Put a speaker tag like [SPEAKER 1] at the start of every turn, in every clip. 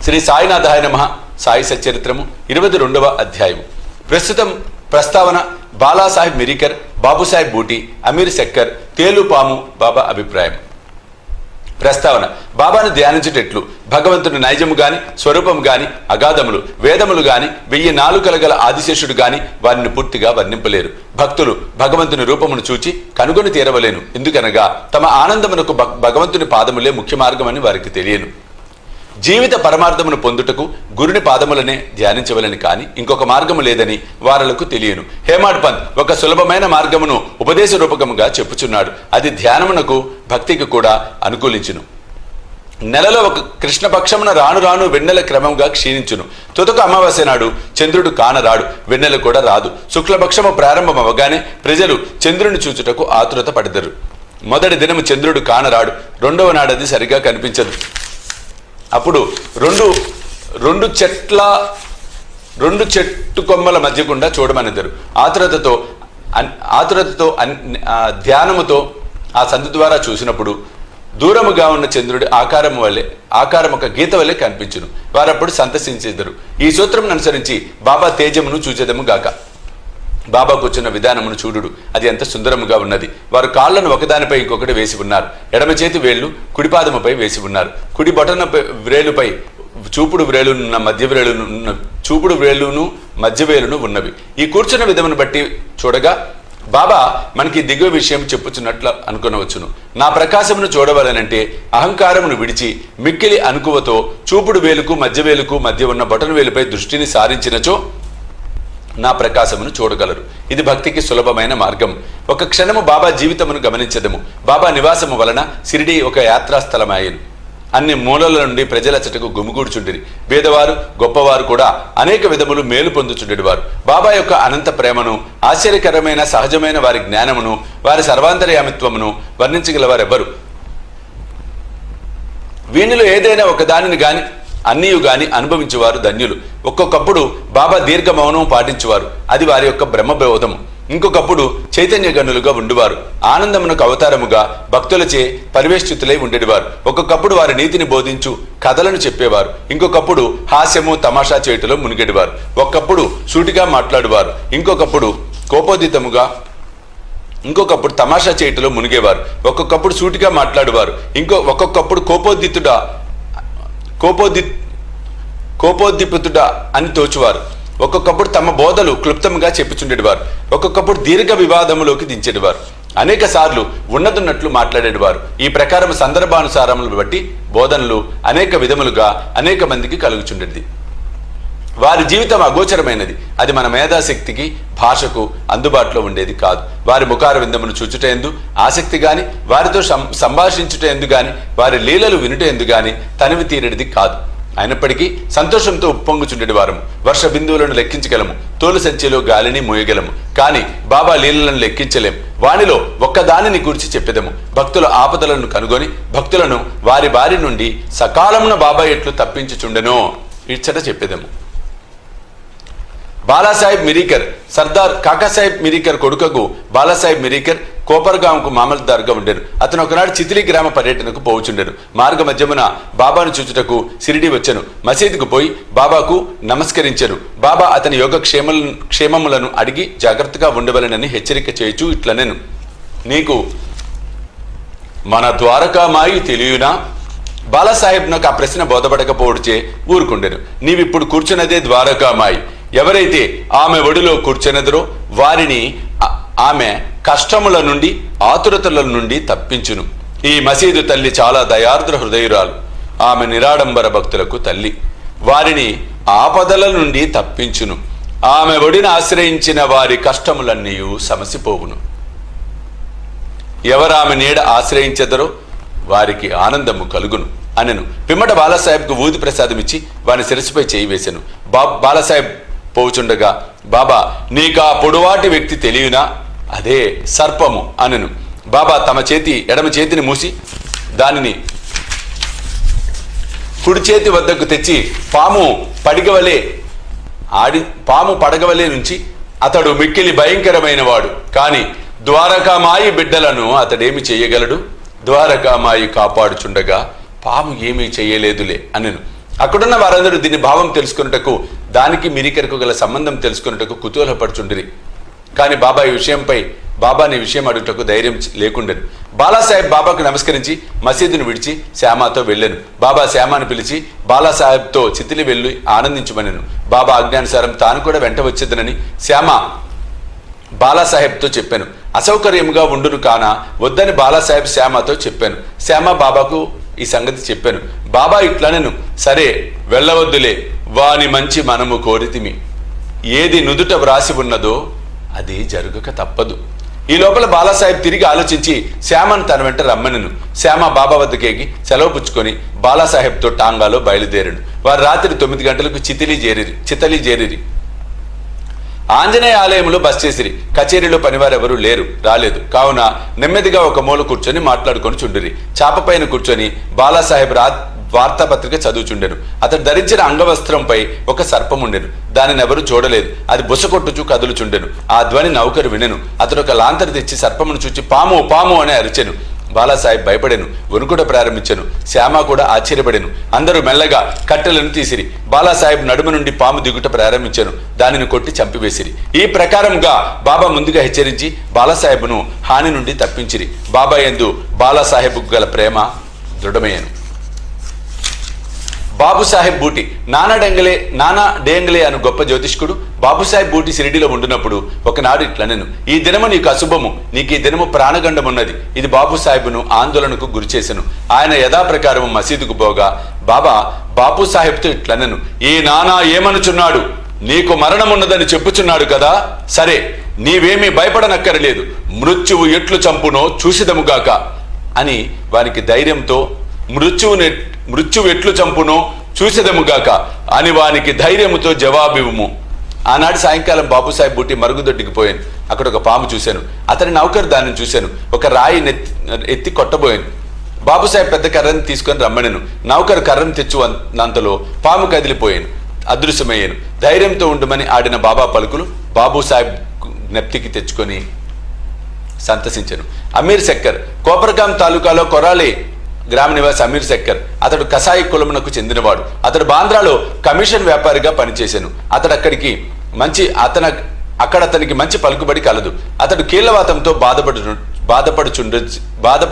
[SPEAKER 1] శ్రీ సాయినాథాయ నమః. సాయి సచ్చరిత్రము 22వ అధ్యాయము. ప్రస్తుతం ప్రస్తావన బాలాసాహెబ్ మిరికర్, బాబుసాహెబ్ బూటి, అమీర్ శక్కర్, తేలుపాము బాబా అభిప్రాయం. ప్రస్తావన: బాబాను ధ్యానించుటెట్లు భగవంతుని నైజము గాని, స్వరూపము గాని, అగాధములు, వేదములు గాని, 1000 నాలుకల గల ఆదిశేషుడు గాని వారిని పూర్తిగా వర్ణింపలేరు. భక్తులు భగవంతుని రూపమును చూచి కనుగొని తీరవలేను. ఎందుకనగా తమ ఆనందమునకు భగవంతుని పాదములే ముఖ్య మార్గమని వారికి తెలియను. జీవిత పరమార్థమును పొందుటకు గురుని పాదములనే ధ్యానించవలని కాని ఇంకొక మార్గము లేదని వారలకు తెలియను. హేమాడ్ పంత్ ఒక సులభమైన మార్గమును ఉపదేశ రూపకముగా చెప్పుచున్నాడు. అది ధ్యానమునకు, భక్తికి కూడా అనుకూలించును. నెలలో ఒక కృష్ణపక్షమున రాను రాను వెన్నెల క్రమంగా క్షీణించును. తుదకు అమావాస్య నాడు చంద్రుడు కానరాడు, వెన్నెల కూడా రాదు. శుక్లపక్షము ప్రారంభం అవగానే ప్రజలు చంద్రుని చూచుటకు ఆతురత పడెదరు. మొదటి దినము చంద్రుడు కానరాడు, రెండవ నాడది సరిగా కనిపించదు. అప్పుడు రెండు చెట్టు కొమ్మల మధ్య గుండా చూడమనిద్దరు. ఆతురతతో ధ్యానముతో ఆ సందు ద్వారా చూసినప్పుడు దూరముగా ఉన్న చంద్రుడి ఆకారం ఒక గీత వలె కనిపించును. వారప్పుడు సంతసించెదరు. ఈ సూత్రం అనుసరించి బాబా తేజమును చూచెదము గాక. బాబా కూర్చున్న విధానమును చూడుడు, అది ఎంత సుందరముగా ఉన్నది. వారు కాళ్లను ఒకదానిపై ఇంకొకటి వేసి ఉన్నారు. ఎడమ చేతి వేళ్లు కుడిపాదముపై వేసి ఉన్నారు. కుడి బొటన వ్రేలుపై చూపుడు వ్రేలును మధ్య వేలును ఉన్నవి. ఈ కూర్చున్న విధమును బట్టి చూడగా బాబా మనకి దిగువ విషయం చెప్పుచున్నట్లు అనుకునవచ్చును. నా ప్రకాశమును చూడవలనంటే అహంకారమును విడిచి మిక్కిలి అనుకువతో చూపుడు వేలుకు మధ్య ఉన్న బొటన వేలుపై దృష్టిని సారించినచో నా ప్రకాశమును చూడగలరు. ఇది భక్తికి సులభమైన మార్గం. ఒక క్షణము బాబా జీవితమును గమనించదము. బాబా నివాసము వలన షిరిడీ ఒక యాత్రాస్థలమాయను. అన్ని మూలల నుండి ప్రజలచటకు గుమిగూడుచుండిరి. పేదవారు, గొప్పవారు కూడా అనేక విధములు మేలు పొందుచుండేవారు. బాబా యొక్క అనంత ప్రేమను, ఆశ్చర్యకరమైన సహజమైన వారి జ్ఞానమును, వారి సర్వాంతర్యామిత్వమును వర్ణించగలవారెవ్వరు. వీనిలో ఏదైనా ఒక దానిని గాని అన్నీయు గాని అనుభవించేవారు ధన్యులు. ఒక్కొక్కప్పుడు బాబా దీర్ఘ మౌనం పాటించేవారు. అది వారి యొక్క బ్రహ్మబోధము. ఇంకొకప్పుడు చైతన్య గనులుగా ఉండువారు. ఆనందమునకు అవతారముగా భక్తులచే పరివేష్టితులై ఉండేవారు. ఒక్కొక్కప్పుడు వారి నీతిని బోధించు కథలను చెప్పేవారు. ఇంకొకప్పుడు హాస్యము, తమాషా చేయుటలో మునిగేవారు. ఒక్కప్పుడు సూటిగా మాట్లాడువారు. ఇంకొకప్పుడు తమాషా చేయుటలో మునిగేవారు. ఒక్కొక్కప్పుడు సూటిగా మాట్లాడువారు. ఒక్కొక్కప్పుడు కోపోద్దిపుతుడా అని తోచువారు. ఒక్కొక్కప్పుడు తమ బోధలు క్లుప్తంగా చెప్పుచుండేవారు. ఒక్కొక్కప్పుడు దీర్ఘ వివాదములోకి దించేవారు. అనేక సార్లు ఉన్నతున్నట్లు మాట్లాడేవారు. ఈ ప్రకారం సందర్భానుసారములను బట్టి బోధనలు అనేక విధములుగా అనేక మందికి కలుగుచుండేది. వారి జీవితం అగోచరమైనది. అది మన మేధాశక్తికి, భాషకు అందుబాటులో ఉండేది కాదు. వారి ముఖార విందమును చూచుటేందు ఆసక్తి గాని, వారితో సంభాషించుటేందు గాని, వారి లీలలు వినుటేందు గాని తనివి తీరేది కాదు. అయినప్పటికీ సంతోషంతో ఉప్పొంగుచుండేది వారము. వర్ష బిందువులను లెక్కించగలము, తోలు సంచిలో గాలిని మోయగలము. కానీ బాబా లీలలను లెక్కించలేం. వానిలో ఒక్కదానిని గురించి చెప్పెదము. భక్తుల ఆపదలను కనుగొని భక్తులను వారి బారి నుండి సకాలమున బాబా ఎట్లు తప్పించుచుండెనో ఇచ్చట చెప్పెదము. బాలాసాహెబ్ మిరికర్ సర్దార్ కాకాసాహెబ్ మిరికర్ కొడుకకు బాలాసాహెబ్ మిరికర్ కోపర్గాంకు మామల్దార్గా ఉండెను. అతను ఒకనాడు చితిలి గ్రామ పర్యటనకు పోవుచుండెను. మార్గ మధ్యమున బాబాను చూచుటకు షిరిడీ వచ్చెను. మసీదుకు పోయి బాబాకు నమస్కరించెను. బాబా అతని యోగ క్షేమములను అడిగి జాగ్రత్తగా ఉండవలెనని హెచ్చరిక చేయుచు ఇట్లనెను: నీకు మన ద్వారకామాయి తెలియనా? బాలాసాహెబ్ నాకు ఆ ప్రశ్న బోధపడకపోవడుచే ఊరుకుండెను. నీవిప్పుడు కూర్చున్నదే ద్వారకామాయి. ఎవరైతే ఆమె ఒడిలో కూర్చున్నదరో వారిని ఆమె కష్టముల నుండి, ఆతురతల నుండి తప్పించును. ఈ మసీదు తల్లి చాలా దయార్ద్ర హృదయురాలు. ఆమె నిరాడంబర భక్తులకు తల్లి. వారిని ఆపదల నుండి తప్పించును. ఆమె ఒడిని ఆశ్రయించిన వారి కష్టములన్నీ సమసిపోవును. ఎవరామె నీడ ఆశ్రయించెదరో వారికి ఆనందము కలుగును అనెను. పిమ్మట బాలాసాహెబ్కు ఊది ప్రసాదం ఇచ్చి వాని శిరస్సుపై చేయి వేశాను. బాలాసాహెబ్ పోవుచుండగా, బాబా నీకా పొడువాటి వ్యక్తి తెలియనా? అదే సర్పము అనెను. బాబా తమ ఎడమ చేతిని మూసి దానిని కుడి చేతి వద్దకు తెచ్చి పాము పడగవలే నుంచి, అతడు మిక్కిలి భయంకరమైన వాడు, కాని ద్వారకామాయి బిడ్డలను అతడేమి చెయ్యగలడు? ద్వారకామాయి కాపాడుచుండగా పాము ఏమీ చెయ్యలేదులే అనెను. అక్కడున్న వారందరూ దీని భావం తెలుసుకున్నటకు, దానికి మిరికరకు గల సంబంధం తెలుసుకున్నటకు కుతూహలపడుచుండిరి. కానీ బాబా ఈ విషయంపై బాబాని విషయం అడుగుటకు ధైర్యం లేకుండెను. బాలాసాహెబ్ బాబాకు నమస్కరించి మసీదును విడిచి శ్యామాతో వెళ్ళాను. బాబా శ్యామాను పిలిచి బాలాసాహెబ్తో చితిలి వెళ్ళి ఆనందించమనెను. బాబా ఆజ్ఞానుసారం తాను కూడా వెంట వచ్చేదనని శ్యామ బాలాసాహెబ్తో చెప్పాను. అసౌకర్యంగా ఉండును కానా వద్దని బాలాసాహెబ్ శ్యామతో చెప్పాను. శ్యామ బాబాకు ఈ సంగతి చెప్పాను. బాబా ఇట్లనెను, సరే వెళ్ళవద్దులే, వాని మంచి మనము కోరితిమి. ఏది నుదుట వ్రాసి ఉన్నదో అది జరుగుక తప్పదు. ఈ లోపల బాలాసాహెబ్ తిరిగి ఆలోచించి శ్యామను తన వెంట రమ్మనెను. శ్యామ బాబా వద్దకేగి సెలవు పుచ్చుకొని బాలాసాహెబ్తో టాంగాలో బయలుదేరాడు. వారు రాత్రి 9 గంటలకు చితలి చేరిరి. ఆంజనేయ ఆలయంలో బస్ చేసిరి. కచేరీలో పనివారెవరూ రాలేదు. కావున నెమ్మదిగా ఒక మూల కూర్చొని మాట్లాడుకొని చుండిరి. చాపపైన కూర్చొని బాలాసాహెబ్ వార్తాపత్రిక చదువుచుండెను. అతడు ధరించిన అంగవస్త్రంపై ఒక సర్పం ఉండెను. దానిని ఎవరూ చూడలేదు. అది బుసకొట్టుచు కదులుచుండెను. ఆ ధ్వని నౌకరు వినెను. అతడు ఒక లాంతరు తెచ్చి సర్పమును చూచి పాము పాము అని అరిచెను. బాలాసాహెబ్ భయపడెను, వణుకుట ప్రారంభించెను. శ్యామ కూడా ఆశ్చర్యపడెను. అందరూ మెల్లగా కట్టెలను తీసిరి. బాలాసాహెబ్ నడుము నుండి పాము దిగుట ప్రారంభించెను. దానిని కొట్టి చంపివేసిరి. ఈ ప్రకారంగా బాబా ముందుగా హెచ్చరించి బాలాసాహెబ్ను హాని నుండి తప్పించిరి. బాబా యందు బాలాసాహెబ్కు గల ప్రేమ దృఢమయ్యను. బాబుసాహెబ్ బూటి నానా డేంగలే అను గొప్ప జ్యోతిష్కుడు బాబుసాహెబ్ బూటి షిరిడిలో ఉండినప్పుడు ఒకనాడు ఇట్లనెను, ఈ దినము నీకు అశుభము, నీకు ఈ దినము ప్రాణగండమున్నది. ఇది బాబుసాహెబ్ను ఆందోళనకు గురిచేసెను. ఆయన యథాప్రకారము మసీదుకు పోగా బాబా బాబుసాహెబ్తో ఇట్లనెను, ఈ నానా ఏమనుచున్నాడు? నీకు మరణమున్నదని చెప్పుచున్నాడు కదా, సరే నీవేమీ భయపడనక్కరలేదు. మృత్యువు ఎట్లు చంపునో చూసిదముగాక అని వానికి ధైర్యంతో మృత్యువు ఎట్లు చంపునో చూసేదముగాక అని వానికి ధైర్యముతో జవాబివ్వము. ఆనాడు సాయంకాలం బాబుసాహెబ్ బూటి మరుగుదొడ్డికి పోయాను. అక్కడ ఒక పాము చూశాను. అతని నౌకరు దానిని చూశాను. ఒక రాయి ఎత్తి కొట్టబోయాను. బాబుసాహెబ్ పెద్ద కర్రని తీసుకొని రమ్మనెను. నౌకరు కర్రను తెచ్చునంతలో పాము కదిలిపోయాను, అదృశ్యమయ్యాను. ధైర్యంతో ఉండమని ఆడిన బాబా పలుకులు బాబుసాహెబ్ జ్ఞప్తికి తెచ్చుకొని సంతసించెను. అమీర్ శక్కర్ కోపర్గాం తాలూకాలో కొరాలే గ్రామ నివాసి అమీర్ శక్కర్. అతడు కసాయి కులమునకు చెందినవాడు. అతడు బాంద్రాలో కమిషన్ వ్యాపారిగా పనిచేశాను. అక్కడ అతనికి మంచి పలుకుబడి కలదు. అతడు కీళ్లవాతంతో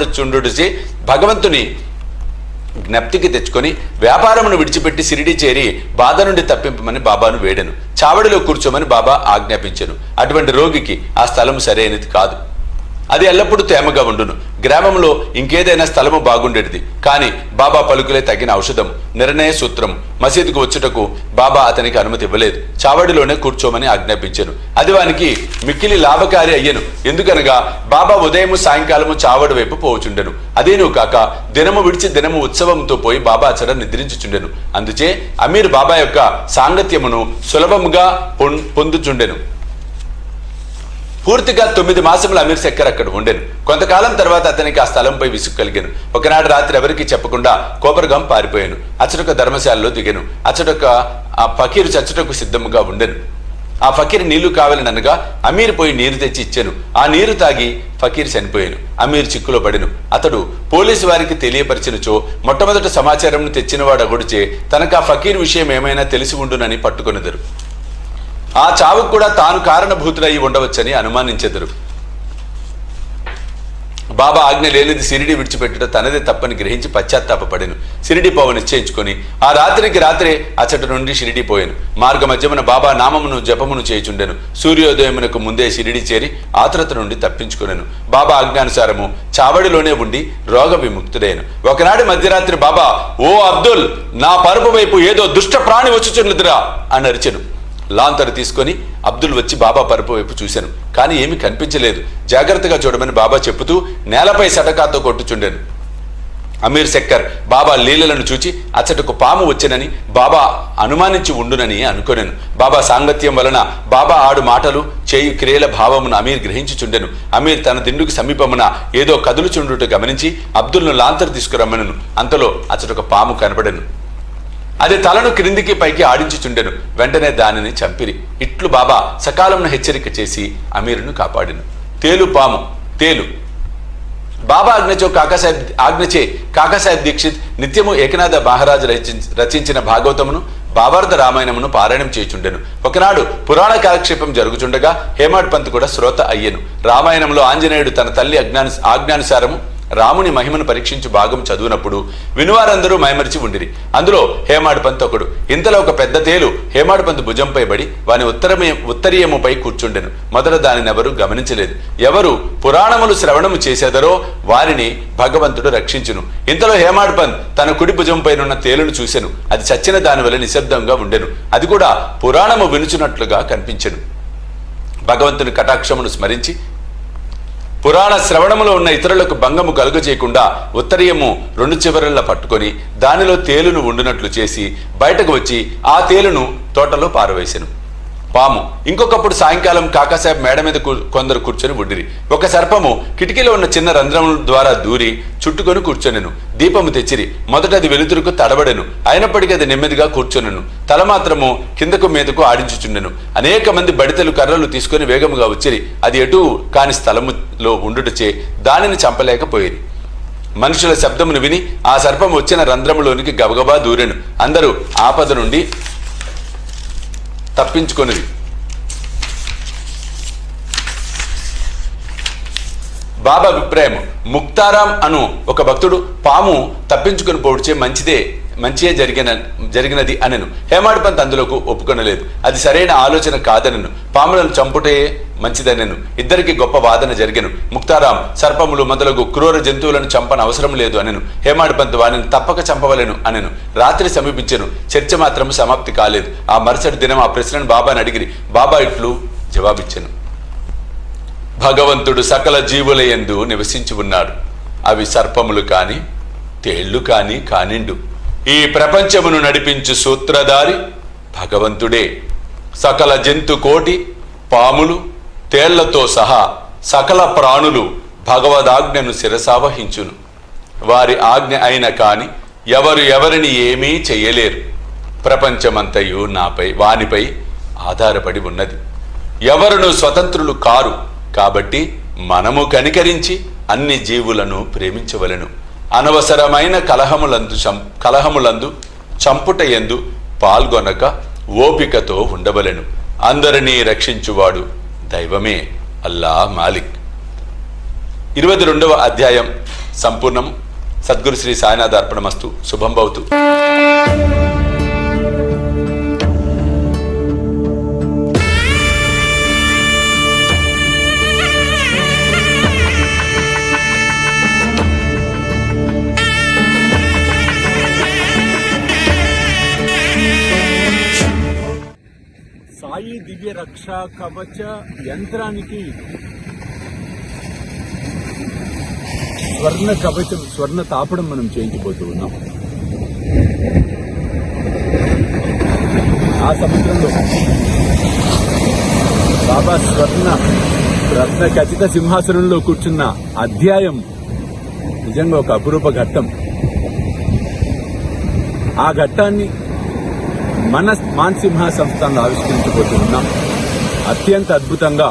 [SPEAKER 1] బాధపడుచుండుచే భగవంతుని జ్ఞప్తికి తెచ్చుకొని వ్యాపారమును విడిచిపెట్టి షిరిడి చేరి బాధ నుండి తప్పింపమని బాబాను వేడెను. చావడిలో కూర్చోమని బాబా ఆజ్ఞాపించెను. అటువంటి రోగికి ఆ స్థలం సరైనది కాదు. అది ఎల్లప్పుడూ తేమగా ఉండును. గ్రామంలో ఇంకేదైనా స్థలము బాగుండేది. కానీ బాబా పలుకులే తగిన ఔషధం, నిర్ణయ సూత్రం. మసీదుకు వచ్చుటకు బాబా అతనికి అనుమతి ఇవ్వలేదు. చావడిలోనే కూర్చోమని ఆజ్ఞాపించాను. అది వానికి మిక్కిలి లాభకారి అయ్యను. ఎందుకనగా బాబా ఉదయము సాయంకాలము చావడి వైపు పోవచుండెను. అదేను కాక దినము విడిచి దినము ఉత్సవంతో పోయి బాబా అచర నిద్రించుచుండెను. అందుచే అమీర్ బాబా యొక్క సాంగత్యమును సులభముగా పొందుచుండెను. పూర్తిగా 9 మాసములు అమీర్ శక్కర్ అక్కడ ఉండెను. కొంతకాలం తర్వాత అతనికి ఆ స్థలంపై విసుగు కలిగాను. ఒకనాడు రాత్రి ఎవరికి చెప్పకుండా కోపర్గాం పారిపోయాను. అచ్చటొక ధర్మశాలలో దిగాను. అచ్చటొక ఆ ఫకీరు చచ్చటకు సిద్ధముగా ఉండెను. ఆ ఫకీర్ నీళ్లు కావాలనగా అమీర్ పోయి నీరు తెచ్చి ఇచ్చాను. ఆ నీరు తాగి ఫకీర్ చనిపోయాను. అమీర్ చిక్కులో పడెను. అతడు పోలీసు వారికి తెలియపరిచినచో మొట్టమొదటి సమాచారం తెచ్చినవాడు అగుడిచే తనకు ఆ ఫకీర్ విషయం ఏమైనా తెలిసి ఉండునని పట్టుకొనిదరు. ఆ చావుకు కూడా తాను కారణభూతులయ్యి ఉండవచ్చని అనుమానించెదరు. బాబా ఆజ్ఞ లేనిది షిరిడి విడిచిపెట్టుట తనదే తప్పని గ్రహించి పశ్చాత్తాపపడెను. షిరిడి పోవ నిశ్చయించుకొని ఆ రాత్రికి రాత్రే అచ్చట నుండి షిరిడి పోయాను. మార్గ మధ్యమున బాబా నామమును జపమును చేయుచుండెను. సూర్యోదయమునకు ముందే షిరిడి చేరి ఆతురత నుండి తప్పించుకొనెను. బాబా ఆజ్ఞానుసారము చావడిలోనే ఉండి రోగ విముక్తుడైన. ఒకనాడు మధ్యరాత్రి బాబా, ఓ అబ్దుల్, నా పరుపు వైపు ఏదో దుష్ట ప్రాణి వచ్చుచున్నదిరా అని అరిచెను. లాంతరు తీసుకొని అబ్దుల్ వచ్చి బాబా పరుపు వైపు చూశాను. కానీ ఏమీ కనిపించలేదు. జాగ్రత్తగా చూడమని బాబా చెప్పుతూ నేలపై సటకాతో కొట్టుచుండెను. అమీర్ శక్కర్ బాబా లీలలను చూచి అచ్చటకు పాము వచ్చెనని బాబా అనుమానించి ఉండునని అనుకొనెను. బాబా సాంగత్యం వలన బాబా ఆడు మాటలు చేయు క్రియల భావమును అమీర్ గ్రహించుచుండెను. అమీర్ తన దిండుకు సమీపమున ఏదో కదులుచుండుట గమనించి అబ్దుల్ను లాంతరు తీసుకురమ్మనెను. అంతలో అచ్చటొక పాము కనబడెను. అది తలను క్రిందికి పైకి ఆడించుచుండెను. వెంటనే దానిని చంపిరి. ఇట్లు బాబా సకాలంను హెచ్చరిక చేసి అమీరును కాపాడెను. తేలు పాము. తేలు బాబా ఆజ్ఞచే కాకాసాహెబ్ దీక్షిత్ నిత్యము ఏకనాథ మహారాజు రచించిన భాగవతమును భావార్థ రామాయణమును పారాయణం చేయుచుండెను. ఒకనాడు పురాణ కాలక్షేపం జరుగుచుండగా హేమాడ్ పంత్ కూడా శ్రోత అయ్యెను. రామాయణంలో ఆంజనేయుడు తన తల్లి ఆజ్ఞానుసారము రాముని మహిమను పరీక్షించి భాగం చదువునప్పుడు వినువారందరూ మైమరిచి ఉండిరి. అందులో హేమాడ్ పంత్ ఒకడు. ఇంతలో ఒక పెద్ద తేలు హేమాడ్ పంత్ భుజంపై బడి వాని ఉత్తరీయముపై కూర్చుండెను. మొదట దానినెవరూ గమనించలేదు. ఎవరు పురాణములు శ్రవణము చేసేదరో వారిని భగవంతుడు రక్షించును. ఇంతలో హేమాడ్ పంత్ తన కుడి భుజంపైనున్న తేలును చూసెను. అది చచ్చిన దాని వల్ల నిశ్శబ్దంగా ఉండెను. అది కూడా పురాణము వినుచున్నట్లుగా కనిపించెను. భగవంతుని కటాక్షమును స్మరించి పురాణ శ్రవణములో ఉన్న ఇతరులకు భంగము కలుగజేయకుండా ఉత్తరీయము 2 చివరల్లో పట్టుకొని దానిలో తేలును ఉండునట్లు చేసి బయటకు వచ్చి ఆ తేలును తోటలో పారవేసెను. పాము. ఇంకొకప్పుడు సాయంకాలం కాకాసాహెబ్ మేడ మీద కొందరు కూర్చొని ఉండిరి. ఒక సర్పము కిటికీలో ఉన్న చిన్న రంధ్రముల ద్వారా దూరి చుట్టుకొని కూర్చొనెను. దీపము తెచ్చిరి. మొదట అది వెలుతురుకు తడబడెను. అయినప్పటికీ అది నెమ్మదిగా కూర్చొనెను. తల మాత్రము కిందకు మీదకు ఆడించుచుండెను. అనేక మంది బడితలు కర్రలు తీసుకుని వేగముగా వచ్చిరి. అది ఎటు కాని స్థలములో ఉండుటచే దానిని చంపలేకపోయేది. మనుషుల శబ్దమును విని ఆ సర్పం వచ్చిన రంధ్రములోనికి గబగబా దూరెను. అందరూ ఆపద నుండి తప్పించుకొనిది. బాబా అభిప్రాయం. ముక్తారాం అను ఒక భక్తుడు పాము తప్పించుకుని పోడ్చే మంచియే జరిగినది అనెను. హేమాడ్ పంత్ అందులోకి ఒప్పుకొనలేదు. అది సరైన ఆలోచన కాదనెను. పాములను చంపుటే మంచిదనెను. ఇద్దరికి గొప్ప వాదన జరిగెను. ముక్తారాం సర్పములు మొదలగు క్రూర జంతువులను చంపన అవసరం లేదు అనెను. హేమాడ్ పంత్ వానిని తప్పక చంపవలెను అనెను. రాత్రి సమీపించెను. చర్చ మాత్రం సమాప్తి కాలేదు. ఆ మరుసటి దినం ఆ ప్రశ్నను బాబాని అడిగిరి. బాబా ఇట్లు జవాబిచ్చెను. భగవంతుడు సకల జీవుల యందు నివసించి ఉన్నాడు. అవి సర్పములు కాని తేళ్లు కానిండు. ఈ ప్రపంచమును నడిపించు సూత్రధారి భగవంతుడే. సకల జంతు కోటి పాములు తేళ్లతో సహా సకల ప్రాణులు భగవదాజ్ఞను శిరసావహించును. వారి ఆజ్ఞ అయిన కాని ఎవరిని ఏమీ చెయ్యలేరు. ప్రపంచమంతయు వానిపై ఆధారపడి ఉన్నది. ఎవరును స్వతంత్రులు కారు. కాబట్టి మనము కనికరించి అన్ని జీవులను ప్రేమించవలెను. అనవసరమైన కలహములందు చంపుటయందు పాల్గొనక ఓపికతో ఉండవలెను. అందరినీ రక్షించువాడు దైవమే, అల్లా మాలిక్. 22వ అధ్యాయం సంపూర్ణం. సద్గురు శ్రీ సాయినాథ్ అర్పణమస్తు. శుభం భవతు.
[SPEAKER 2] సాయి దివ్య రక్ష కవచ యంత్రానికి స్వర్ణ కవచం, స్వర్ణ తాపడం మనం చేయించబోతూ ఉన్నాం. ఆ సముద్రంలో బాబా రత్న ఖచ్చిత సింహాసనంలో కూర్చున్న అధ్యాయం నిజంగా ఒక అపురూప ఘట్టం. ఆ ఘట్టాన్ని మన మాన్సింహ సంస్థలో ఆవిష్కరించబోతున్నాం. అత్యంత అద్భుతంగా